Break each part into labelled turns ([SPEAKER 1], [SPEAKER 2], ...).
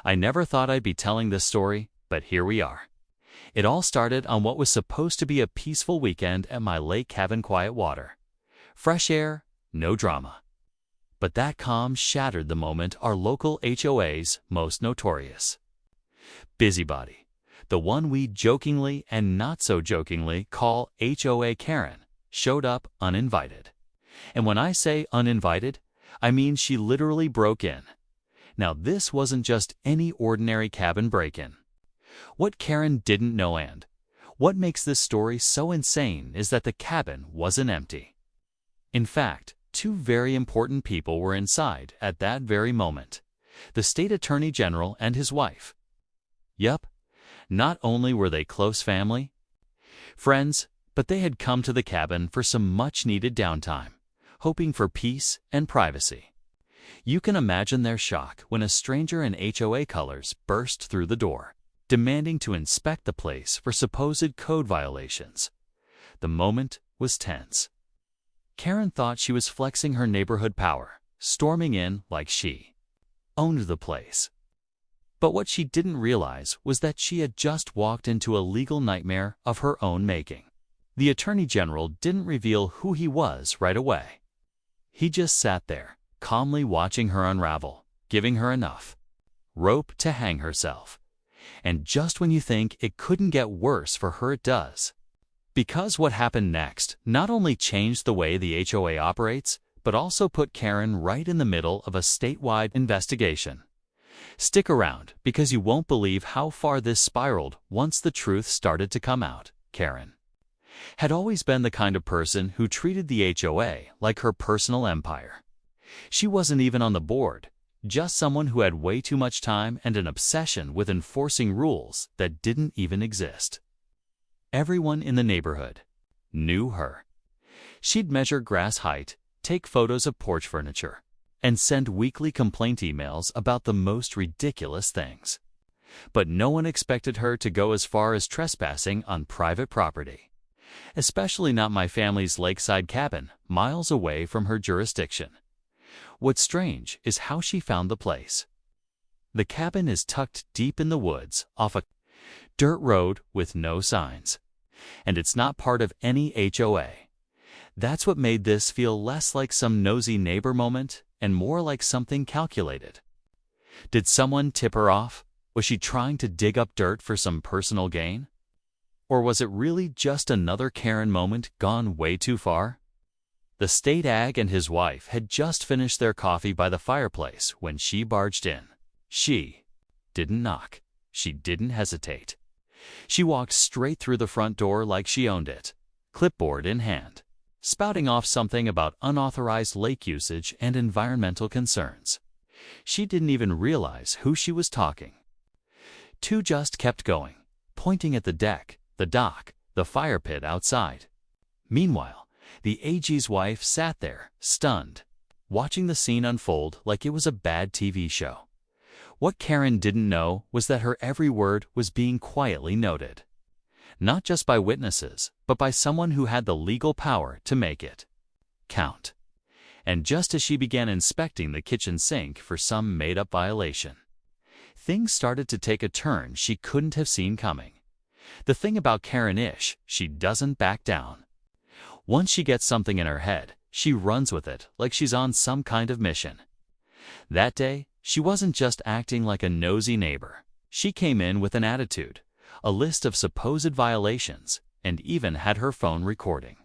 [SPEAKER 1] I never thought I'd be telling this story, but here we are. It all started on what was supposed to be a peaceful weekend at my lake cabin. Quiet water, fresh air, no drama. But that calm shattered the moment our local HOA's most notorious busybody, the one we jokingly and not so jokingly call HOA Karen, showed up uninvited. And when I say uninvited, I mean she literally broke in. Now this wasn't just any ordinary cabin break-in. What Karen didn't know and what makes this story so insane is that the cabin wasn't empty. In fact, two very important people were inside at that very moment: the state attorney general and his wife. Yup, not only were they close family, friends, but they had come to the cabin for some much-needed downtime, hoping for peace and privacy. You can imagine their shock when a stranger in HOA colors burst through the door, demanding to inspect the place for supposed code violations. The moment was tense. Karen thought she was flexing her neighborhood power, storming in like she owned the place. But what she didn't realize was that she had just walked into a legal nightmare of her own making. The Attorney General didn't reveal who he was right away. He just sat there, calmly watching her unravel, giving her enough rope to hang herself. And just when you think it couldn't get worse for her, it does. Because what happened next not only changed the way the HOA operates, but also put Karen right in the middle of a statewide investigation. Stick around, because you won't believe how far this spiraled once the truth started to come out. Karen had always been the kind of person who treated the HOA like her personal empire. She wasn't even on the board, just someone who had way too much time and an obsession with enforcing rules that didn't even exist. Everyone in the neighborhood knew her. She'd measure grass height, take photos of porch furniture, and send weekly complaint emails about the most ridiculous things. But no one expected her to go as far as trespassing on private property, especially not my family's Lakeside cabin, miles away from her jurisdiction. What's strange is how she found the place. The cabin is tucked deep in the woods off a dirt road with no signs, and it's not part of any HOA. That's what made this feel less like some nosy neighbor moment and more like something calculated. Did someone tip her off? Was she trying to dig up dirt for some personal gain? Or was it really just another Karen moment gone way too far? The state ag and his wife had just finished their coffee by the fireplace when she barged in. She didn't knock. She didn't hesitate. She walked straight through the front door like she owned it, clipboard in hand, spouting off something about unauthorized lake usage and environmental concerns. She didn't even realize who she was talking to, just kept going, pointing at the deck, the dock, the fire pit outside. Meanwhile, the AG's wife sat there, stunned, watching the scene unfold like it was a bad TV show. What Karen didn't know was that her every word was being quietly noted, not just by witnesses, but by someone who had the legal power to make it count. And just as she began inspecting the kitchen sink for some made-up violation, things started to take a turn she couldn't have seen coming. The thing about Karen-ish, she doesn't back down. Once she gets something in her head, she runs with it like she's on some kind of mission. That day, she wasn't just acting like a nosy neighbor. She came in with an attitude, a list of supposed violations, and even had her phone recording,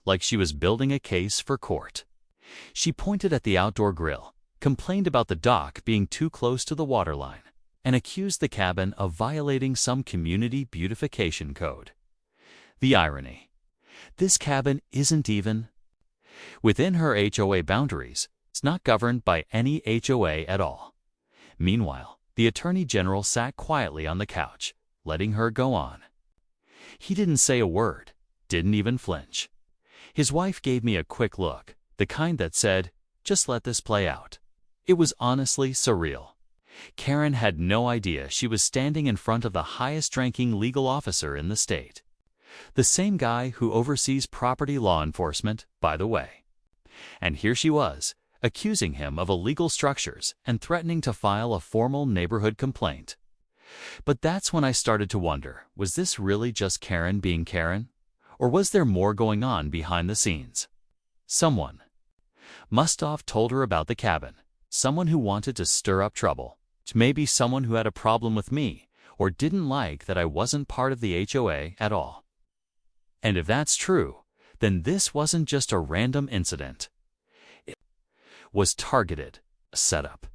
[SPEAKER 1] like she was building a case for court. She pointed at the outdoor grill, complained about the dock being too close to the waterline, and accused the cabin of violating some community beautification code. The irony: this cabin isn't even within her HOA boundaries. It's not governed by any HOA at all. Meanwhile, the Attorney General sat quietly on the couch, letting her go on. He didn't say a word, didn't even flinch. His wife gave me a quick look, the kind that said, "Just let this play out." It was honestly surreal. Karen had no idea she was standing in front of the highest-ranking legal officer in the state. The same guy who oversees property law enforcement, by the way. And here she was, accusing him of illegal structures and threatening to file a formal neighborhood complaint. But that's when I started to wonder, was this really just Karen being Karen? Or was there more going on behind the scenes? Someone must have told her about the cabin, someone who wanted to stir up trouble, maybe someone who had a problem with me, or didn't like that I wasn't part of the HOA at all. And if that's true, then this wasn't just a random incident. It was targeted, a setup.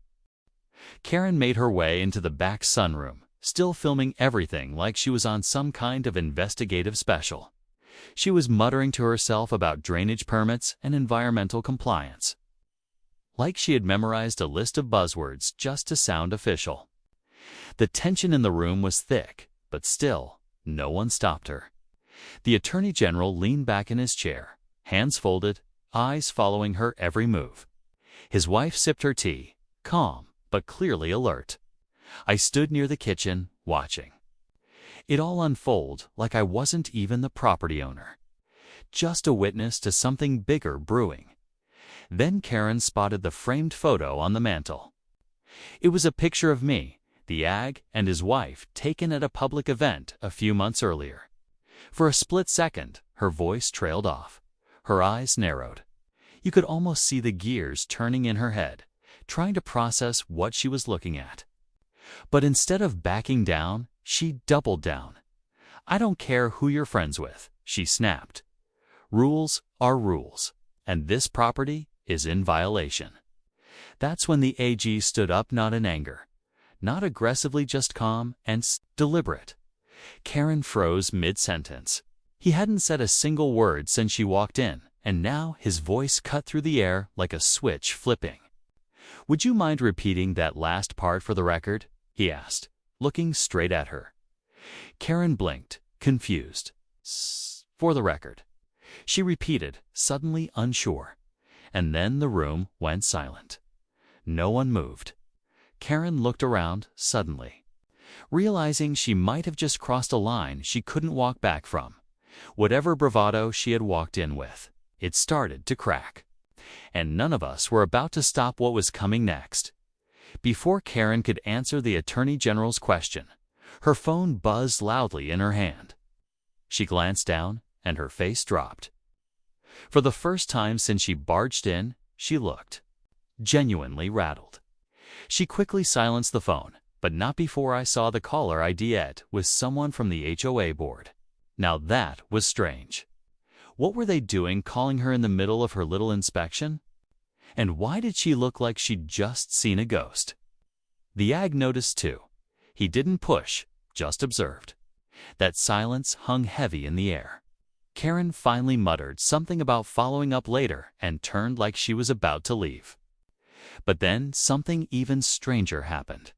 [SPEAKER 1] Karen made her way into the back sunroom, still filming everything like she was on some kind of investigative special. She was muttering to herself about drainage permits and environmental compliance, like she had memorized a list of buzzwords just to sound official. The tension in the room was thick, but still, no one stopped her. The Attorney General leaned back in his chair, hands folded, eyes following her every move. His wife sipped her tea, calm but clearly alert. I stood near the kitchen, watching it all unfold like I wasn't even the property owner, just a witness to something bigger brewing. Then Karen spotted the framed photo on the mantel. It was a picture of me, the ag, and his wife taken at a public event a few months earlier. For a split second, her voice trailed off. Her eyes narrowed. You could almost see the gears turning in her head, trying to process what she was looking at. But instead of backing down, she doubled down. I don't care who you're friends with, she snapped. Rules are rules, and this property is in violation. That's when the AG stood up, not in anger, not aggressively, just calm and deliberate. Karen froze mid-sentence. He hadn't said a single word since she walked in, and now his voice cut through the air like a switch flipping. Would you mind repeating that last part for the record? He asked, looking straight at her. Karen blinked, confused. For the record, she repeated, suddenly unsure. And then the room went silent. No one moved. Karen looked around suddenly, realizing she might have just crossed a line she couldn't walk back from. Whatever bravado she had walked in with, it started to crack. And none of us were about to stop what was coming next. Before Karen could answer the Attorney General's question, her phone buzzed loudly in her hand. She glanced down, and her face dropped. For the first time since she barged in, she looked genuinely rattled. She quickly silenced the phone, but not before I saw the caller ID it was someone from the HOA board. Now that was strange. What were they doing calling her in the middle of her little inspection? And why did she look like she'd just seen a ghost? The ag noticed too. He didn't push, just observed. That silence hung heavy in the air. Karen finally muttered something about following up later and turned like she was about to leave. But then something even stranger happened.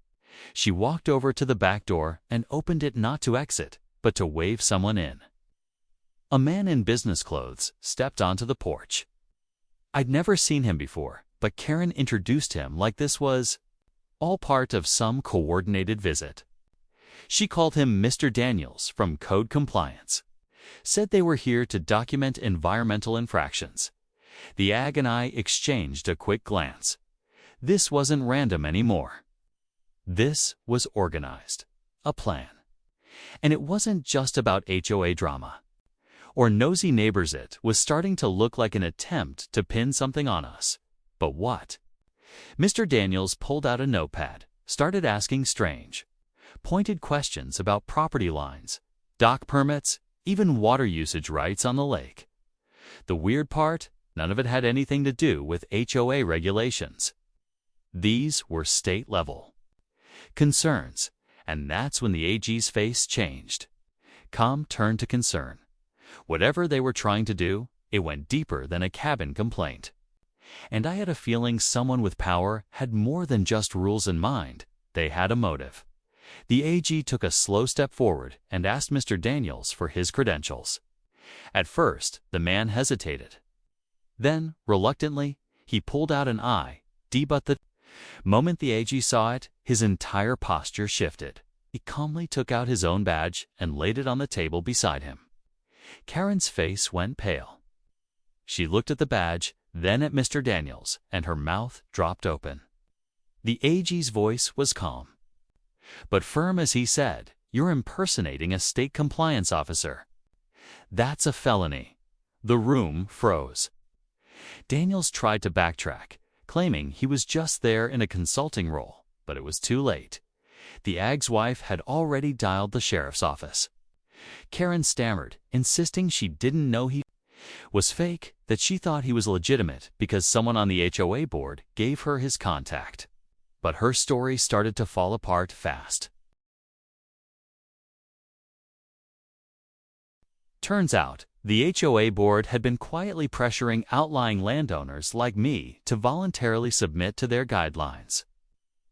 [SPEAKER 1] She walked over to the back door and opened it, not to exit, but to wave someone in. A man in business clothes stepped onto the porch. I'd never seen him before, but Karen introduced him like this was all part of some coordinated visit. She called him Mr. Daniels from Code Compliance, said they were here to document environmental infractions. The ag and I exchanged a quick glance. This wasn't random anymore. This was organized, a plan. And it wasn't just about HOA drama or nosy neighbors. It was starting to look like an attempt to pin something on us. But what? Mr. Daniels pulled out a notepad, started asking strange, pointed questions about property lines, dock permits, even water usage rights on the lake. The weird part, none of it had anything to do with HOA regulations. These were state-level concerns, and that's when the AG's face changed. Calm turned to concern. Whatever they were trying to do, it went deeper than a cabin complaint. And I had a feeling someone with power had more than just rules in mind. They had a motive. The AG took a slow step forward and asked Mr. Daniels for his credentials. At first, the man hesitated. Then, reluctantly, he pulled out an ID, but the moment the AG saw it, his entire posture shifted. He calmly took out his own badge and laid it on the table beside him. Karen's face went pale. She looked at the badge, then at Mr. Daniels, and her mouth dropped open. The AG's voice was calm, but firm as he said, "You're impersonating a state compliance officer. That's a felony." The room froze. Daniels tried to backtrack, claiming he was just there in a consulting role, but it was too late. The AG's wife had already dialed the sheriff's office. Karen stammered, insisting she didn't know he was fake, that she thought he was legitimate because someone on the HOA board gave her his contact. But her story started to fall apart fast. Turns out, the HOA board had been quietly pressuring outlying landowners like me to voluntarily submit to their guidelines.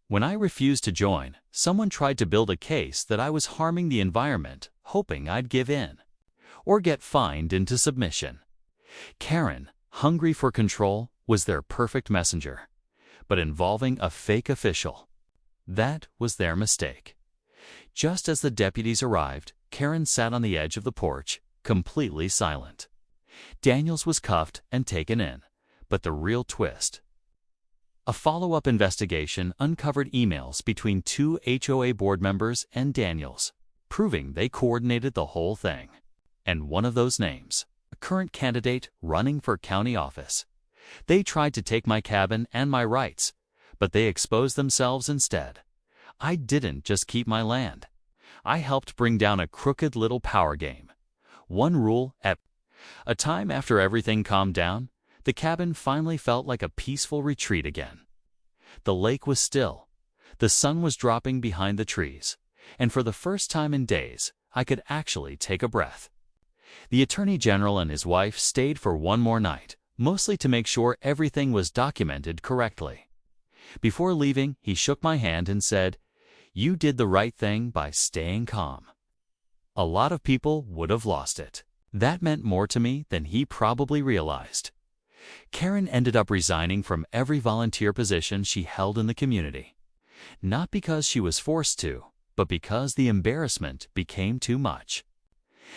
[SPEAKER 1] When I refused to join, someone tried to build a case that I was harming the environment, hoping I'd give in or get fined into submission. Karen, hungry for control, was their perfect messenger, but involving a fake official. That was their mistake. Just as the deputies arrived, Karen sat on the edge of the porch, completely silent. Daniels was cuffed and taken in, but the real twist. A follow-up investigation uncovered emails between 2 HOA board members and Daniels, proving they coordinated the whole thing. And one of those names, a current candidate running for county office. They tried to take my cabin and my rights, but they exposed themselves instead. I didn't just keep my land. I helped bring down a crooked little power game. One rule at a time. After everything calmed down, the cabin finally felt like a peaceful retreat again. The lake was still. The sun was dropping behind the trees, and for the first time in days, I could actually take a breath. The Attorney General and his wife stayed for one more night, mostly to make sure everything was documented correctly. Before leaving, he shook my hand and said, "You did the right thing by staying calm." A lot of people would have lost it. That meant more to me than he probably realized. Karen ended up resigning from every volunteer position she held in the community. Not because she was forced to, but because the embarrassment became too much.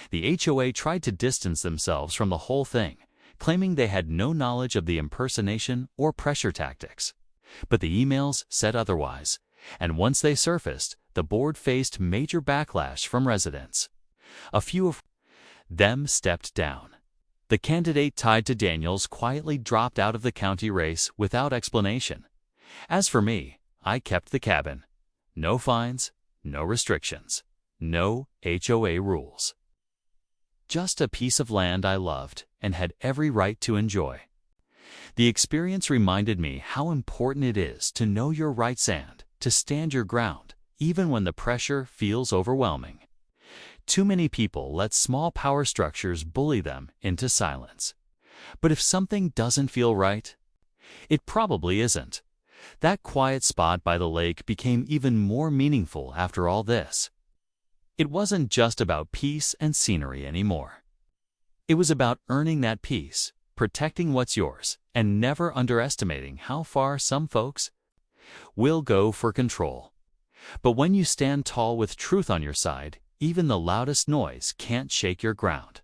[SPEAKER 1] The HOA tried to distance themselves from the whole thing, claiming they had no knowledge of the impersonation or pressure tactics. But the emails said otherwise, and once they surfaced, the board faced major backlash from residents. A few of them stepped down. The candidate tied to Daniels quietly dropped out of the county race without explanation. As for me, I kept the cabin. No fines, no restrictions, no HOA rules. Just a piece of land I loved and had every right to enjoy. The experience reminded me how important it is to know your rights and to stand your ground, even when the pressure feels overwhelming. Too many people let small power structures bully them into silence. But if something doesn't feel right, it probably isn't. That quiet spot by the lake became even more meaningful after all this. It wasn't just about peace and scenery anymore. It was about earning that peace, protecting what's yours, and never underestimating how far some folks will go for control. But when you stand tall with truth on your side, even the loudest noise can't shake your ground.